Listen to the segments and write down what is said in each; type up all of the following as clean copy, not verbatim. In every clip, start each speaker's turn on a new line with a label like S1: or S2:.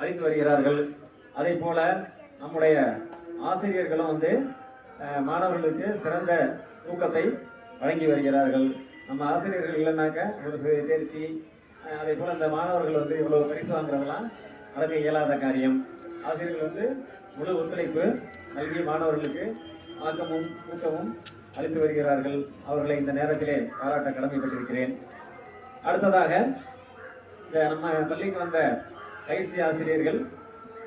S1: அளித்து வருகிறார்கள். அதே போல நம்முடைய ஆசிரியர்களும் மாணவர்களுக்கு சிறந்த ஊக்கத்தை வழங்கி வருகிறார்கள். நம்ம ஆசிரியர்கள் இல்லைனாக்க ஒரு தேர்ச்சி, அதே போல் இந்த மாணவர்கள் இவ்வளவு பரிசு வாங்குறதெல்லாம் நடக்க இயலாத காரியம். ஆசிரியர்கள் முழு ஒத்துழைப்பு நல்கி மாணவர்களுக்கு ஆக்கமும் ஊக்கமும் அளித்து வருகிறார்கள். அவர்களை இந்த நேரத்திலே பாராட்ட கடமைப்பட்டிருக்கிறேன். அடுத்ததாக இந்த நம்ம பள்ளிக்கு வந்த பயிற்சி ஆசிரியர்கள்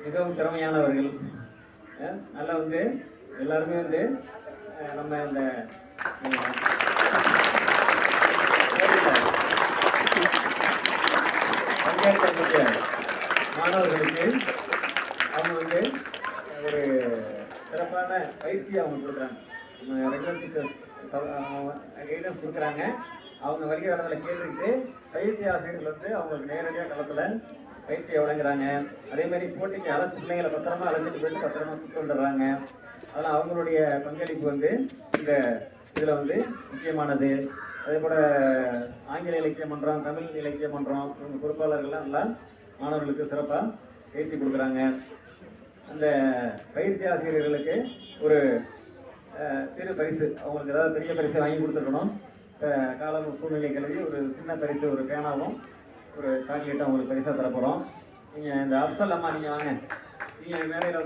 S1: மிகவும் திறமையானவர்கள். நல்லா எல்லாருமே நம்ம இந்த பங்கேற்கக்கூடிய மாணவர்களுக்கு அவங்க ஒரு சிறப்பான பயிற்சி அவங்க கொடுக்குறாங்க. ரெகுலர் டீச்சர்ஸ் கைடன்ஸ் கொடுக்குறாங்க. அவங்க வருகிற இடத்துல கேட்டுக்கிட்டு பயிற்சி ஆசிரியர்கள் அவங்களுக்கு நேரடியாக களத்தில் பயிற்சியை வழங்குறாங்க. அதே மாதிரி போட்டிக்கு பிள்ளைங்களை பத்திரமா அழைச்சிட்டு போயிட்டு பத்திரமா கூப்பிட்டு வந்துடுறாங்க. அதனால் அவங்களுடைய பங்களிப்பு இந்த இதில் முக்கியமானது. அதே போல் ஆங்கில இலக்கிய மன்றம், தமிழ் இலக்கிய மன்றம், இவங்க பொறுப்பாளர்கள்லாம் நல்லா மாணவர்களுக்கு சிறப்பாக பயிற்சி கொடுக்குறாங்க. அந்த பயிற்சி ஆசிரியர்களுக்கு ஒரு சிறு பரிசு, அவங்களுக்கு ஏதாவது பெரிய பரிசை வாங்கி கொடுத்துருக்கணும். காலம் சூழ்நிலை கல்வி ஒரு சின்ன பரிசு, ஒரு பேனாவும் ஒரு சாக்லேட்டும் அவங்களுக்கு பரிசாக தரப்போகிறோம். நீங்கள் இந்த அப்சல் அம்மா நீங்கள் வாங்க, நீங்கள் மேடையில்